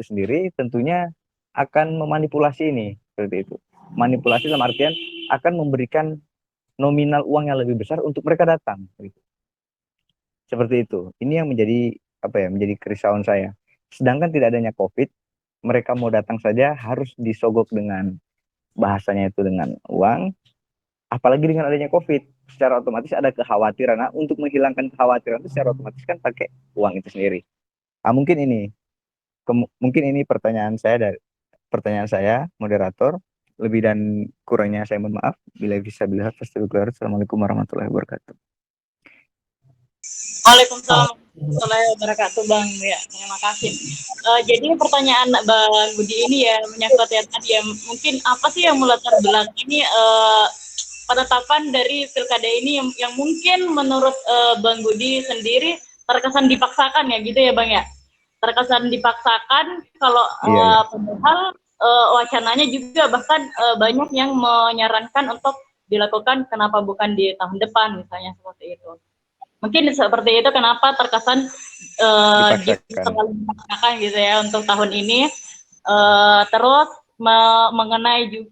sendiri tentunya akan memanipulasi ini, seperti itu. Manipulasi dalam artian akan memberikan nominal uang yang lebih besar untuk mereka datang, gitu. Seperti itu. Ini yang menjadi menjadi kerisauan saya. Sedangkan tidak adanya COVID, mereka mau datang saja harus disogok dengan bahasanya itu dengan uang, apalagi dengan adanya COVID, secara otomatis ada kekhawatiran. Nah, untuk menghilangkan kekhawatiran itu secara otomatis kan pakai uang itu sendiri. Mungkin ini pertanyaan saya, moderator. Lebih dan kurangnya saya mohon maaf. Bila bisa bila Assalamualaikum warahmatullahi wabarakatuh. Waalaikumsalam warahmatullahi wabarakatuh, Bang. Ya, terima kasih. Jadi pertanyaan Bang Budi ini ya menyangkut ya tadi ya, mungkin apa sih yang melatar belakangi penetapan dari pilkada ini yang mungkin menurut Bang Budi sendiri terkesan dipaksakan ya gitu ya, Bang ya. Terkesan dipaksakan kalau padahal wacananya juga bahkan banyak yang menyarankan untuk dilakukan kenapa bukan di tahun depan misalnya seperti itu. Mungkin seperti itu kenapa terkesan terlalu dipaksakan gitu ya untuk tahun ini. Terus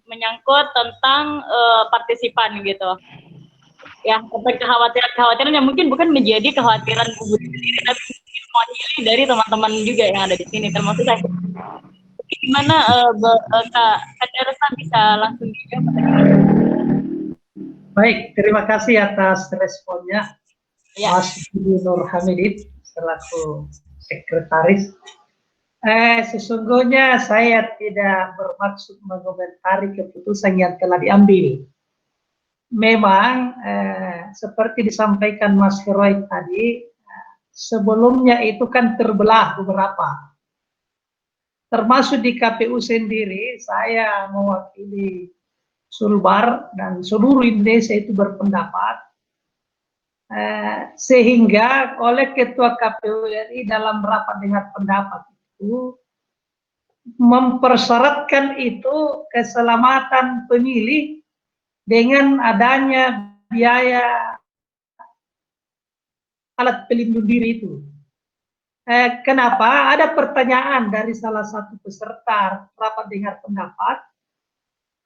menyangkut tentang partisipan gitu. Ya, tentang kekhawatiran yang mungkin bukan menjadi kekhawatiran publik sendiri, tapi mewakili dari teman-teman juga yang ada di sini, termasuk saya. Gimana Kak Darusan bisa langsung dijawab? Baik, terima kasih atas responnya. Ya. Mas Budi Nur Hamidin selaku sekretaris. Sesungguhnya saya tidak bermaksud mengomentari keputusan yang telah diambil. Memang seperti disampaikan Mas Heroik tadi, sebelumnya itu kan terbelah beberapa. Termasuk di KPU sendiri, saya mewakili Sulbar dan seluruh Indonesia itu berpendapat sehingga oleh Ketua KPU RI dalam rapat dengar pendapat itu mempersyaratkan itu keselamatan pemilih dengan adanya biaya alat pelindung diri itu. Kenapa? Ada pertanyaan dari salah satu peserta rapat dengar pendapat,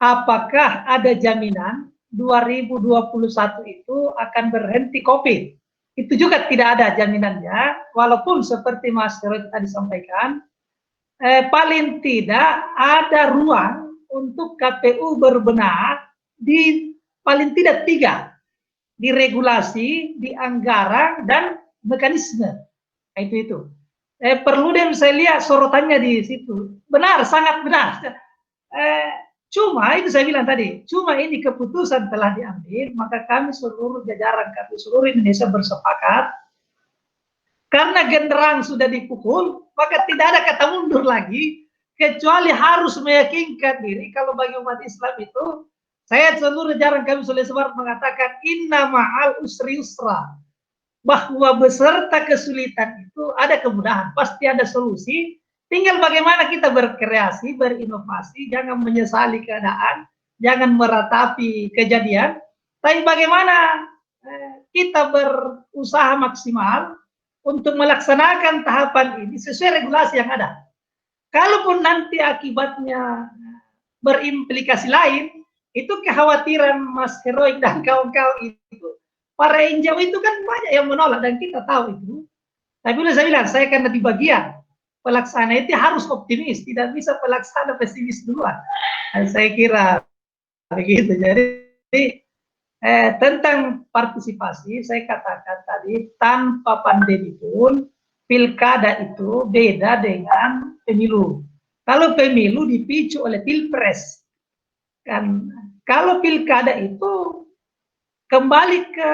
apakah ada jaminan 2021 itu akan berhenti COVID? Itu juga tidak ada jaminannya, walaupun seperti Mas Heroik tadi sampaikan, paling tidak ada ruang untuk KPU berbenah di paling tidak 3, di regulasi, di anggaran, dan mekanisme. Itu. Perlu dan saya lihat sorotannya di situ. Benar, sangat benar. Cuma itu saya bilang tadi, cuma ini keputusan telah diambil, maka kami seluruh jajaran KPU seluruh Indonesia bersepakat, karena genderang sudah dipukul, maka tidak ada kata mundur lagi, kecuali harus meyakinkan diri. Kalau bagi umat Islam itu, saya seluruh jajaran KPU seluruh mengatakan, inna ma'al usri usra, bahwa beserta kesulitan itu ada kemudahan, pasti ada solusi. Tinggal bagaimana kita berkreasi, berinovasi, jangan menyesali keadaan, jangan meratapi kejadian, tapi bagaimana kita berusaha maksimal untuk melaksanakan tahapan ini sesuai regulasi yang ada. Kalaupun nanti akibatnya berimplikasi lain, itu kekhawatiran Mas Heroik dan kawan-kawan itu. Para NGO itu kan banyak yang menolak dan kita tahu itu. Tapi udah saya bilang, saya karena di bagian pelaksana itu harus optimis, tidak bisa pelaksana pesimis duluan. Dan saya kira begitu. Jadi tentang partisipasi, saya katakan tadi tanpa pandemi pun pilkada itu beda dengan pemilu. Kalau pemilu dipicu oleh pilpres, kan kalau pilkada itu kembali ke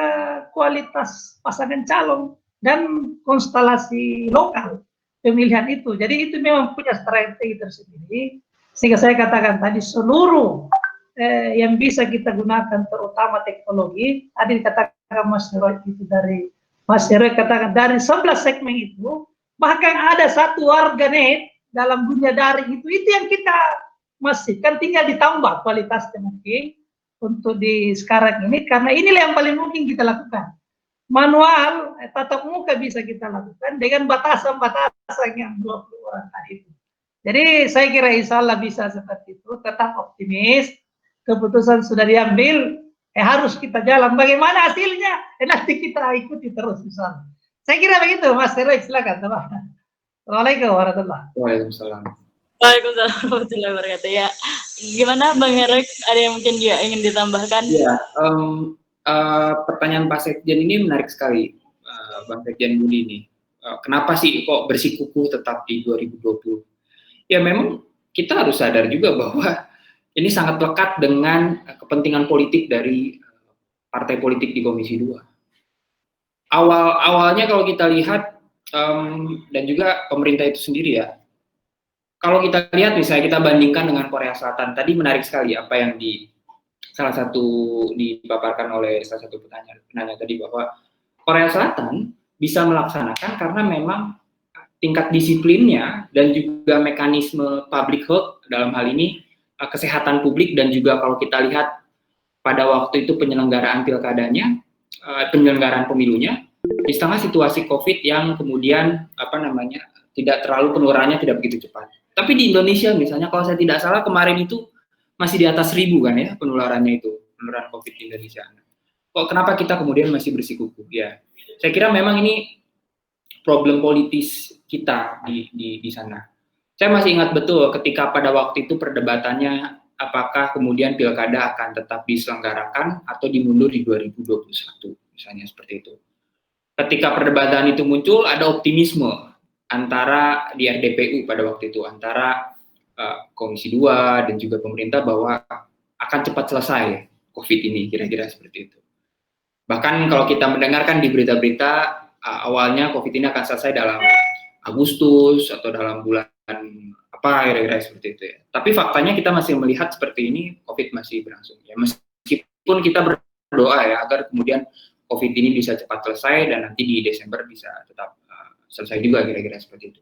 kualitas pasangan calon dan konstelasi lokal pemilihan itu. Jadi itu memang punya strategi tersendiri, sehingga saya katakan tadi seluruh yang bisa kita gunakan, terutama teknologi. Tadi dikatakan Mas Heroik itu katakan dari 11 segmen itu, bahkan ada satu warganet dalam dunia daring itu yang kita masih kan tinggal ditambah kualitasnya mungkin untuk di sekarang ini, karena inilah yang paling mungkin kita lakukan. Manual, tatap muka bisa kita lakukan dengan batasan-batasan yang 20 orang tadi itu. Jadi saya kira insya Allah bisa seperti itu, tetap optimis, keputusan sudah diambil, harus kita jalan. Bagaimana hasilnya? Nanti kita ikuti terus insya Allah. Saya kira begitu, Mas Heroik, silakan. Assalamualaikum warahmatullahi wabarakatuh. Waalaikumsalam. Waalaikumsalam warahmatullahi wabarakatuh. Ya, gimana Bang Heroik? Ada yang mungkin dia ingin ditambahkan? Ya, pertanyaan Pak Sekjen ini menarik sekali, Bang Sekjen Budi ini. Kenapa sih kok bersikukuh tetap di 2020? Ya memang kita harus sadar juga bahwa ini sangat lekat dengan kepentingan politik dari partai politik di Komisi 2. Awalnya kalau kita lihat, dan juga pemerintah itu sendiri ya, kalau kita lihat misalnya kita bandingkan dengan Korea Selatan, tadi menarik sekali apa yang salah satu dipaparkan oleh salah satu penanya tadi, bahwa Korea Selatan bisa melaksanakan karena memang tingkat disiplinnya dan juga mekanisme public health dalam hal ini kesehatan publik, dan juga kalau kita lihat pada waktu itu penyelenggaraan pilkadanya, penyelenggaraan pemilunya di tengah situasi COVID yang kemudian tidak terlalu penularannya tidak begitu cepat. Tapi di Indonesia misalnya kalau saya tidak salah kemarin itu masih di atas 1.000 kan ya penularannya itu, penularan COVID di Indonesia. Kok kenapa kita kemudian masih bersikukuh? Ya, saya kira memang ini problem politis kita di sana. Saya masih ingat betul ketika pada waktu itu perdebatannya apakah kemudian pilkada akan tetap diselenggarakan atau dimundur di 2021, misalnya seperti itu. Ketika perdebatan itu muncul, ada optimisme antara di RDPU pada waktu itu, antara Komisi 2 dan juga pemerintah bahwa akan cepat selesai COVID ini, kira-kira seperti itu. Bahkan kalau kita mendengarkan di berita-berita, awalnya COVID ini akan selesai dalam Agustus atau dalam bulan apa, kira-kira seperti itu ya. Tapi faktanya kita masih melihat seperti ini, COVID masih berlangsung. Ya, meskipun kita berdoa ya agar kemudian COVID ini bisa cepat selesai dan nanti di Desember bisa tetap selesai juga, kira-kira seperti itu.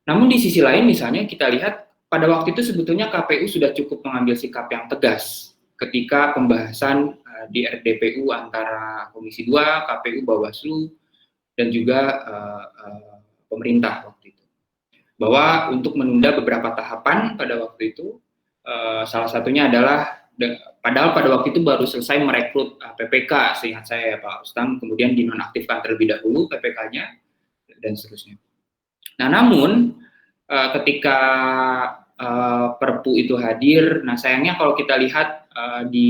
Namun di sisi lain misalnya kita lihat pada waktu itu sebetulnya KPU sudah cukup mengambil sikap yang tegas ketika pembahasan di RDPU antara Komisi 2, KPU, Bawaslu, dan juga pemerintah waktu itu, bahwa untuk menunda beberapa tahapan pada waktu itu, salah satunya adalah padahal pada waktu itu baru selesai merekrut PPK, seingat saya ya Pak Rustam, kemudian dinonaktifkan terlebih dahulu PPK-nya dan seterusnya. Nah namun ketika Perpu itu hadir, nah sayangnya kalau kita lihat di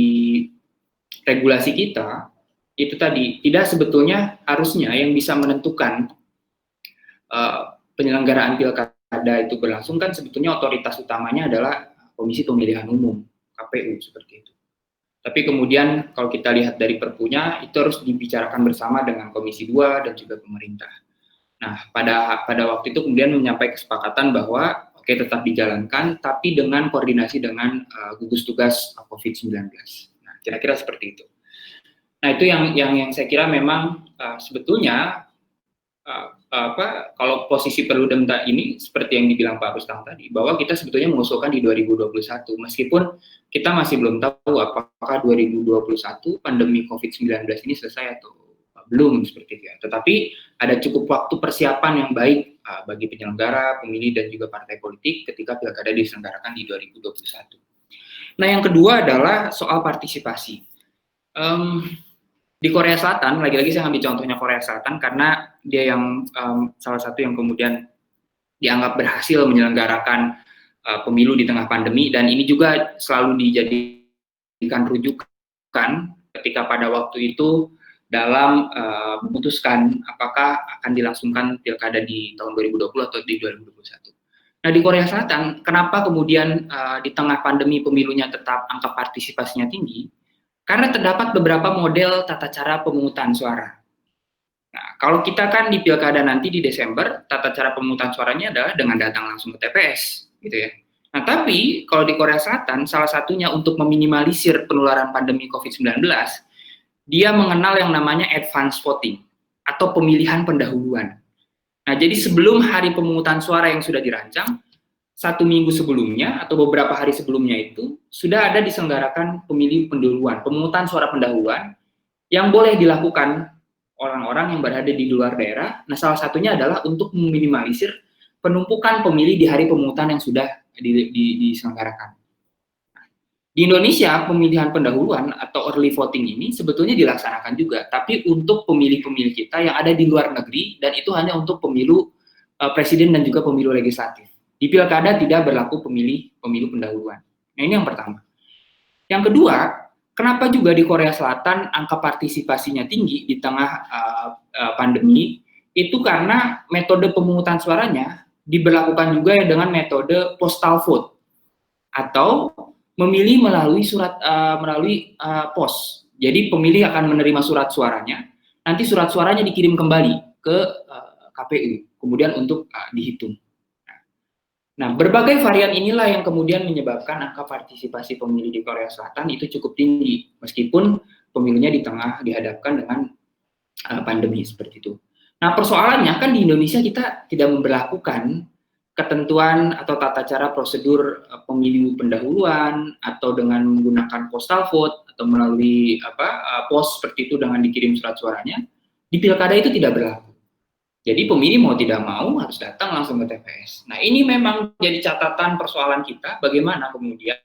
regulasi kita itu tadi tidak sebetulnya harusnya yang bisa menentukan penyelenggaraan pilkada itu berlangsung kan sebetulnya otoritas utamanya adalah Komisi Pemilihan Umum, KPU seperti itu. Tapi kemudian kalau kita lihat dari perpunya itu harus dibicarakan bersama dengan Komisi 2 dan juga pemerintah. Nah, pada waktu itu kemudian menyampaikan kesepakatan bahwa oke tetap dijalankan tapi dengan koordinasi dengan gugus tugas COVID-19. Nah, kira-kira seperti itu. Nah, itu yang saya kira memang sebetulnya kalau posisi Perludem ini seperti yang dibilang Pak Rustam tadi, bahwa kita sebetulnya mengusulkan di 2021, meskipun kita masih belum tahu apakah 2021 pandemi COVID-19 ini selesai atau belum seperti itu ya. Tetapi ada cukup waktu persiapan yang baik bagi penyelenggara, pemilih, dan juga partai politik ketika pilkada diselenggarakan di 2021. Nah, yang kedua adalah soal partisipasi. Di Korea Selatan, lagi-lagi saya ambil contohnya Korea Selatan karena dia yang salah satu yang kemudian dianggap berhasil menyelenggarakan pemilu di tengah pandemi, dan ini juga selalu dijadikan rujukan ketika pada waktu itu dalam memutuskan apakah akan dilangsungkan pilkada di tahun 2020 atau di 2021. Nah, di Korea Selatan, kenapa kemudian di tengah pandemi pemilunya tetap angka partisipasinya tinggi? Karena terdapat beberapa model tata cara pemungutan suara. Nah, kalau kita kan di pilkada nanti di Desember, tata cara pemungutan suaranya adalah dengan datang langsung ke TPS, gitu ya. Nah, tapi kalau di Korea Selatan, salah satunya untuk meminimalisir penularan pandemi COVID-19, dia mengenal yang namanya advance voting atau pemilihan pendahuluan. Nah, jadi sebelum hari pemungutan suara yang sudah dirancang, 1 minggu sebelumnya atau beberapa hari sebelumnya itu sudah ada diselenggarakan pemilih pendahuluan, pemungutan suara pendahuluan yang boleh dilakukan orang-orang yang berada di luar daerah. Nah, salah satunya adalah untuk meminimalisir penumpukan pemilih di hari pemungutan yang sudah diselenggarakan. Di Indonesia, pemilihan pendahuluan atau early voting ini sebetulnya dilaksanakan juga, tapi untuk pemilih-pemilih kita yang ada di luar negeri, dan itu hanya untuk pemilu presiden dan juga pemilu legislatif. Di pilkada tidak berlaku pemilu pendahuluan. Nah, ini yang pertama. Yang kedua, kenapa juga di Korea Selatan angka partisipasinya tinggi di tengah pandemi, itu karena metode pemungutan suaranya diberlakukan juga dengan metode postal vote, atau memilih melalui pos. Jadi pemilih akan menerima surat suaranya, nanti surat suaranya dikirim kembali ke KPU, kemudian untuk dihitung. Nah, berbagai varian inilah yang kemudian menyebabkan angka partisipasi pemilih di Korea Selatan itu cukup tinggi, meskipun pemilunya dihadapkan dengan pandemi seperti itu. Nah, persoalannya kan di Indonesia kita tidak memberlakukan ketentuan atau tata cara prosedur pemilu pendahuluan atau dengan menggunakan postal vote atau melalui pos seperti itu dengan dikirim surat suaranya. Di pilkada itu tidak berlaku. Jadi pemilih mau tidak mau harus datang langsung ke TPS. Nah, ini memang jadi catatan persoalan kita, bagaimana kemudian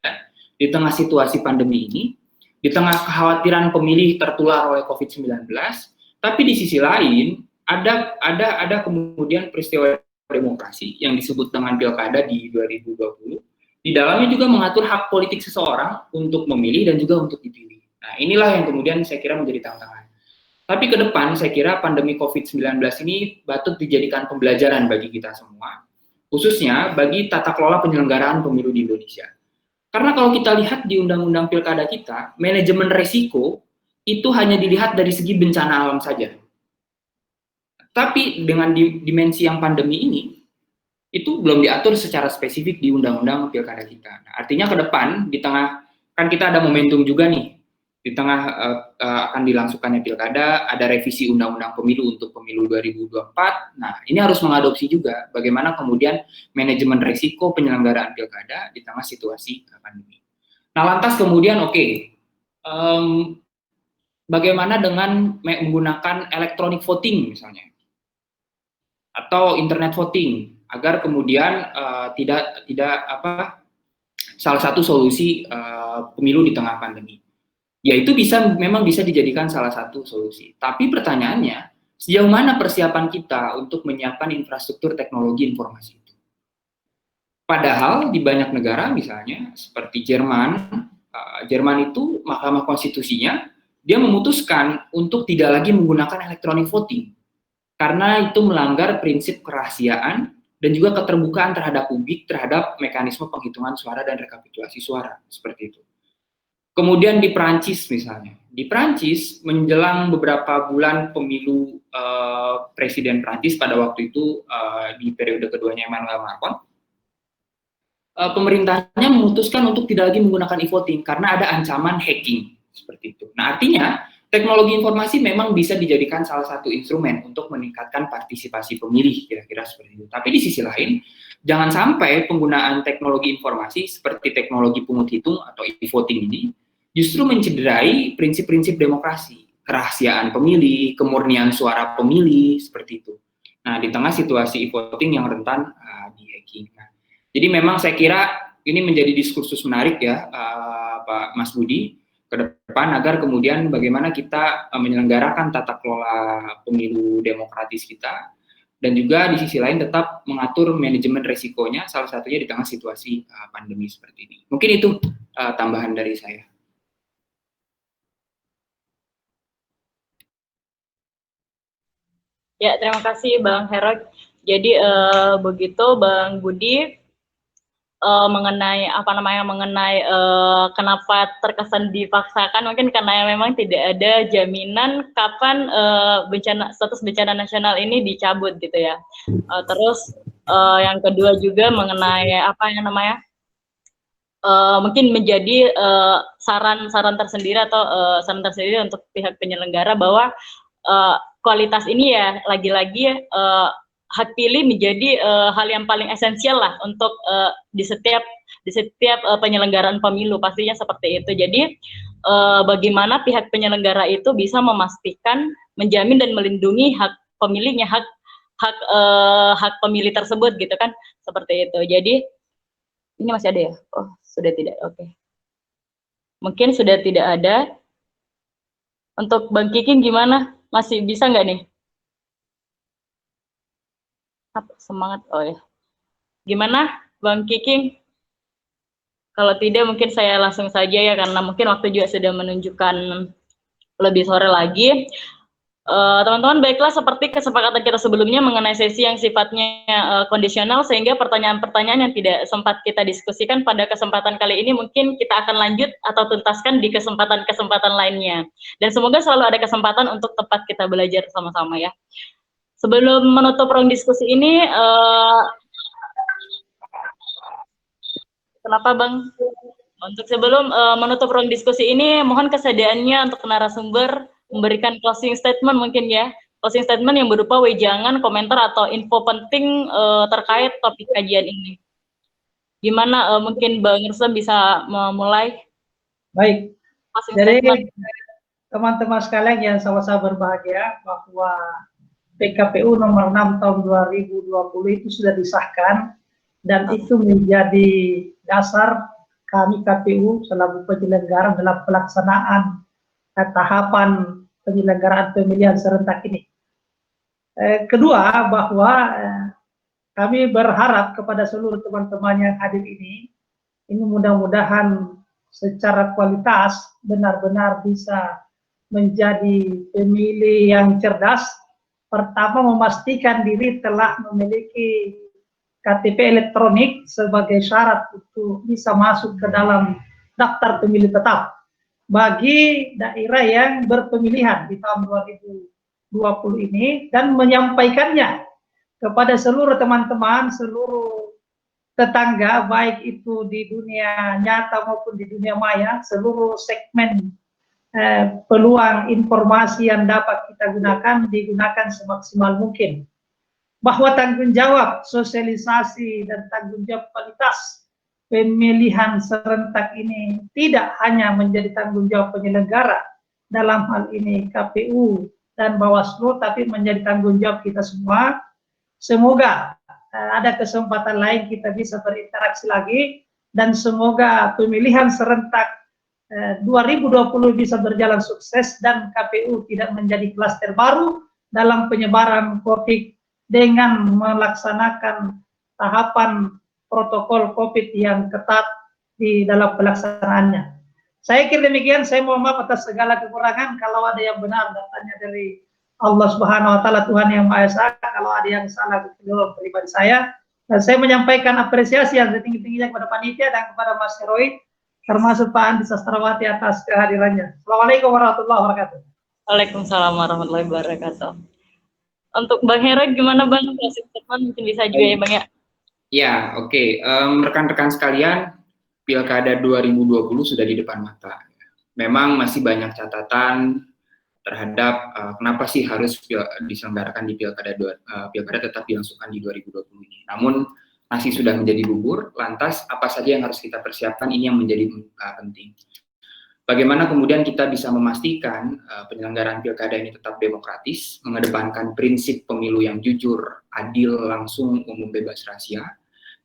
di tengah situasi pandemi ini, di tengah kekhawatiran pemilih tertular oleh COVID-19, tapi di sisi lain ada kemudian peristiwa demokrasi yang disebut dengan pilkada di 2020, di dalamnya juga mengatur hak politik seseorang untuk memilih dan juga untuk dipilih. Nah, inilah yang kemudian saya kira menjadi tantangan. Tapi ke depan saya kira pandemi COVID-19 ini patut dijadikan pembelajaran bagi kita semua, khususnya bagi tata kelola penyelenggaraan pemilu di Indonesia. Karena kalau kita lihat di undang-undang pilkada kita, manajemen resiko itu hanya dilihat dari segi bencana alam saja. Tapi dengan dimensi yang pandemi ini, itu belum diatur secara spesifik di undang-undang pilkada kita. Nah, artinya ke depan, di tengah, kan kita ada momentum juga nih, di tengah akan dilangsungkannya pilkada, ada revisi undang-undang pemilu untuk pemilu 2024. Nah, ini harus mengadopsi juga bagaimana kemudian manajemen risiko penyelenggaraan pilkada di tengah situasi pandemi. Nah, lantas kemudian bagaimana dengan menggunakan electronic voting misalnya, atau internet voting, agar kemudian salah satu solusi pemilu di tengah pandemi. Ya, itu memang bisa dijadikan salah satu solusi. Tapi pertanyaannya, sejauh mana persiapan kita untuk menyiapkan infrastruktur teknologi informasi itu? Padahal di banyak negara misalnya seperti Jerman itu Mahkamah Konstitusinya dia memutuskan untuk tidak lagi menggunakan electronic voting, karena itu melanggar prinsip kerahasiaan dan juga keterbukaan terhadap publik terhadap mekanisme penghitungan suara dan rekapitulasi suara, seperti itu. Kemudian di Prancis misalnya, di Prancis menjelang beberapa bulan pemilu Presiden Prancis pada waktu itu di periode keduanya Emmanuel Macron, pemerintahnya memutuskan untuk tidak lagi menggunakan e-voting karena ada ancaman hacking, seperti itu. Nah, artinya teknologi informasi memang bisa dijadikan salah satu instrumen untuk meningkatkan partisipasi pemilih, kira-kira seperti itu. Tapi di sisi lain, jangan sampai penggunaan teknologi informasi seperti teknologi pungut hitung atau e-voting ini justru mencederai prinsip-prinsip demokrasi, kerahasiaan pemilih, kemurnian suara pemilih, seperti itu. Nah, di tengah situasi e-voting yang rentan di hacking. Nah, jadi memang saya kira ini menjadi diskursus menarik ya, Pak Mas Budi, ke depan, agar kemudian bagaimana kita menyelenggarakan tata kelola pemilu demokratis kita, dan juga di sisi lain tetap mengatur manajemen resikonya, salah satunya di tengah situasi pandemi seperti ini. Mungkin itu tambahan dari saya. Ya, terima kasih Bang Herod. Jadi begitu Bang Budi, mengenai kenapa terkesan dipaksakan, mungkin karena memang tidak ada jaminan kapan status bencana nasional ini dicabut gitu ya. Terus yang kedua juga mengenai mungkin menjadi saran tersendiri atau saran tersendiri untuk pihak penyelenggara bahwa kualitas ini ya lagi-lagi hak pilih menjadi hal yang paling esensial lah untuk di setiap penyelenggaraan pemilu, pastinya seperti itu. Jadi bagaimana pihak penyelenggara itu bisa memastikan, menjamin dan melindungi hak pemilihnya, hak hak pemilih tersebut gitu kan, seperti itu. Jadi ini masih ada ya? Oh, sudah tidak. Oke. Mungkin sudah tidak ada. Untuk Bang Kiking gimana? Masih bisa nggak nih? Apa, semangat. Oh ya. Gimana Bang Kiking? Kalau tidak mungkin saya langsung saja ya, karena mungkin waktu juga sudah menunjukkan lebih sore lagi. Teman-teman, baiklah, seperti kesepakatan kita sebelumnya mengenai sesi yang sifatnya kondisional, sehingga pertanyaan-pertanyaan yang tidak sempat kita diskusikan pada kesempatan kali ini mungkin kita akan lanjut atau tuntaskan di kesempatan-kesempatan lainnya. Dan semoga selalu ada kesempatan untuk tempat kita belajar sama-sama ya. Sebelum menutup ruang diskusi ini, kenapa Bang? Untuk sebelum menutup ruang diskusi ini, mohon kesediaannya untuk narasumber memberikan closing statement mungkin ya. Closing statement yang berupa wejangan, komentar, atau info penting terkait topik kajian ini. Gimana mungkin Bang Ruslan bisa memulai? Baik. Closing Jadi statement. teman-teman sekalian yang sama-sama berbahagia bahwa PKPU nomor 6 tahun 2020 itu sudah disahkan dan itu menjadi dasar kami KPU selaku penyelenggara dalam pelaksanaan tahapan penyelenggaraan pemilihan serentak ini. Kedua, bahwa kami berharap kepada seluruh teman-teman yang hadir ini mudah-mudahan secara kualitas benar-benar bisa menjadi pemilih yang cerdas. Pertama, memastikan diri telah memiliki KTP elektronik sebagai syarat untuk bisa masuk ke dalam daftar pemilih tetap bagi daerah yang berpemilihan di tahun 2020 ini, dan menyampaikannya kepada seluruh teman-teman, seluruh tetangga, baik itu di dunia nyata maupun di dunia maya, seluruh segmen peluang informasi yang dapat kita gunakan digunakan semaksimal mungkin. Bahwa tanggung jawab sosialisasi dan tanggung jawab kualitas pemilihan serentak ini tidak hanya menjadi tanggung jawab penyelenggara, dalam hal ini KPU dan Bawaslu, tapi menjadi tanggung jawab kita semua. Semoga ada kesempatan lain kita bisa berinteraksi lagi, dan semoga pemilihan serentak 2020 bisa berjalan sukses dan KPU tidak menjadi klaster baru dalam penyebaran COVID dengan melaksanakan tahapan protokol COVID yang ketat di dalam pelaksanaannya. Saya kira demikian. Saya mohon maaf atas segala kekurangan. Kalau ada yang benar, datangnya dari Allah Subhanahu Wa Taala, Tuhan yang Maha Esa. Kalau ada yang salah, itu pribadi saya. Dan saya menyampaikan apresiasi yang setinggi-tingginya kepada panitia dan kepada Mas Heroik, termasuk Pak Andi Sastrawati atas kehadirannya. Assalamualaikum warahmatullahi wabarakatuh. Waalaikumsalam warahmatullahi wabarakatuh. Untuk Bang Heroik gimana Bang? Closing statement mungkin bisa juga ya Bang ya? Ya, oke. Rekan-rekan sekalian, Pilkada 2020 sudah di depan mata. Memang masih banyak catatan terhadap kenapa sih harus diselenggarakan di Pilkada tetap dilangsungkan di 2020 ini. Namun masih sudah menjadi bubur, lantas apa saja yang harus kita persiapkan, ini yang menjadi penting. Bagaimana kemudian kita bisa memastikan penyelenggaraan Pilkada ini tetap demokratis, mengedepankan prinsip pemilu yang jujur, adil, langsung, umum, bebas rahasia,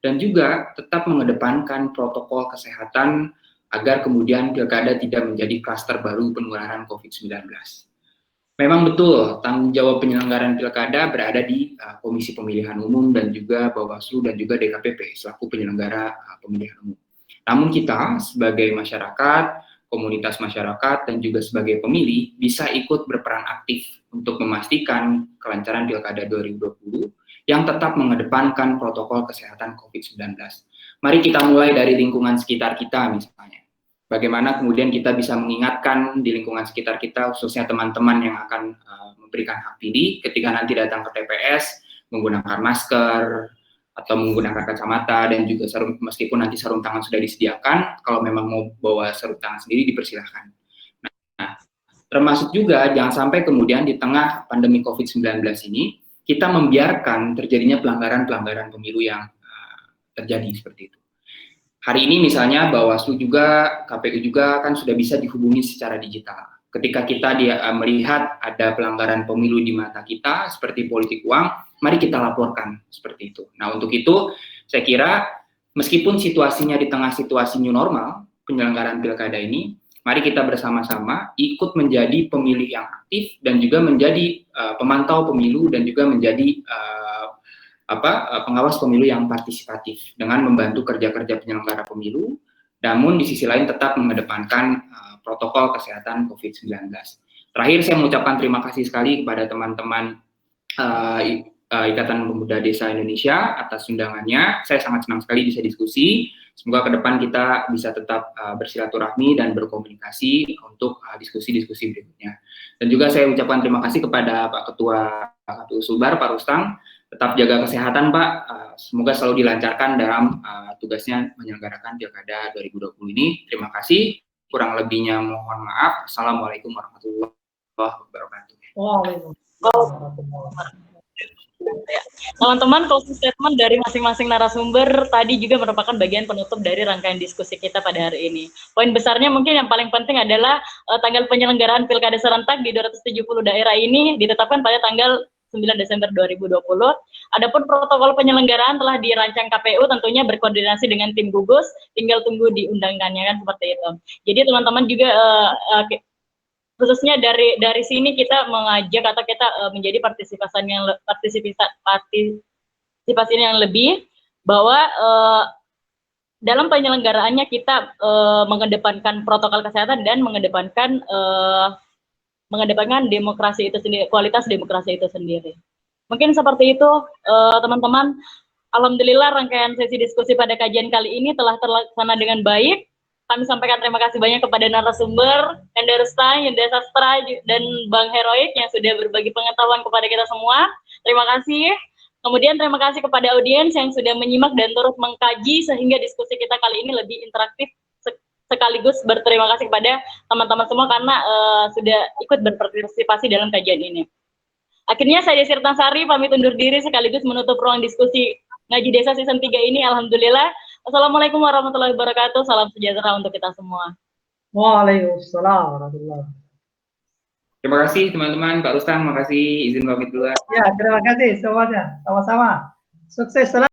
dan juga tetap mengedepankan protokol kesehatan agar kemudian Pilkada tidak menjadi klaster baru penularan COVID-19. Memang betul, tanggung jawab penyelenggaraan Pilkada berada di Komisi Pemilihan Umum dan juga Bawaslu dan juga DKPP selaku penyelenggara pemilihan umum. Namun kita sebagai masyarakat, komunitas masyarakat, dan juga sebagai pemilih bisa ikut berperan aktif untuk memastikan kelancaran Pilkada 2020 yang tetap mengedepankan protokol kesehatan COVID-19. Mari kita mulai dari lingkungan sekitar kita misalnya. Bagaimana kemudian kita bisa mengingatkan di lingkungan sekitar kita, khususnya teman-teman yang akan memberikan hak pilih ketika nanti datang ke TPS, menggunakan masker, atau menggunakan kacamata, dan juga sarung, meskipun nanti sarung tangan sudah disediakan, kalau memang mau bawa sarung tangan sendiri dipersilahkan. Nah, termasuk juga jangan sampai kemudian di tengah pandemi COVID-19 ini, kita membiarkan terjadinya pelanggaran-pelanggaran pemilu yang terjadi seperti itu. Hari ini misalnya Bawaslu juga, KPU juga kan sudah bisa dihubungi secara digital. ketika kita melihat ada pelanggaran pemilu di mata kita seperti politik uang, mari kita laporkan seperti itu. Nah, untuk itu saya kira meskipun situasinya di tengah situasi new normal penyelenggaraan pilkada ini, mari kita bersama-sama ikut menjadi pemilih yang aktif dan juga menjadi pemantau pemilu dan juga menjadi pengawas pemilu yang partisipatif dengan membantu kerja-kerja penyelenggara pemilu, namun di sisi lain tetap mengedepankan protokol kesehatan COVID-19. Terakhir saya mengucapkan terima kasih sekali kepada teman-teman Ikatan Pemuda Desa Indonesia atas undangannya. Saya sangat senang sekali bisa diskusi. Semoga ke depan kita bisa tetap bersilaturahmi dan berkomunikasi untuk diskusi-diskusi berikutnya. Dan juga saya ucapkan terima kasih kepada Pak Ketua KPU Sulbar, Pak Rustang. Tetap jaga kesehatan, Pak. Semoga selalu dilancarkan dalam tugasnya menyelenggarakan Pilkada 2020 ini. Terima kasih. Kurang lebihnya mohon maaf. Assalamualaikum warahmatullahi wabarakatuh. Teman-teman, closing statement dari masing-masing narasumber tadi juga merupakan bagian penutup dari rangkaian diskusi kita pada hari ini. Poin besarnya mungkin yang paling penting adalah tanggal penyelenggaraan Pilkada serentak di 270 daerah ini ditetapkan pada tanggal 9 Desember 2020. Adapun protokol penyelenggaraan telah dirancang KPU tentunya berkoordinasi dengan tim gugus, tinggal tunggu diundangkannya kan seperti itu. Jadi teman-teman juga khususnya dari sini kita mengajak atau kita menjadi partisipasi yang lebih bahwa dalam penyelenggaraannya kita mengedepankan protokol kesehatan dan mengedepankan demokrasi itu sendiri, kualitas demokrasi itu sendiri. Mungkin seperti itu teman-teman. Alhamdulillah rangkaian sesi diskusi pada kajian kali ini telah terlaksana dengan baik. Kami sampaikan terima kasih banyak kepada narasumber, Enda Rustan, Yunda Sastra, dan Bang Heroik yang sudah berbagi pengetahuan kepada kita semua. Terima kasih. Kemudian terima kasih kepada audiens yang sudah menyimak dan turut mengkaji sehingga diskusi kita kali ini lebih interaktif. Sekaligus berterima kasih kepada teman-teman semua karena sudah ikut berpartisipasi dalam kajian ini. Akhirnya saya Desi Sari pamit undur diri sekaligus menutup ruang diskusi Ngaji Desa Season 3 ini. Alhamdulillah. Assalamualaikum warahmatullahi wabarakatuh. Salam sejahtera untuk kita semua. Waalaikumsalam warahmatullahi wabarakatuh. Terima kasih teman-teman. Pak Rustang, terima kasih. Izin pamit dulu. Ya, terima kasih semuanya. Sama-sama. Sukses selalu.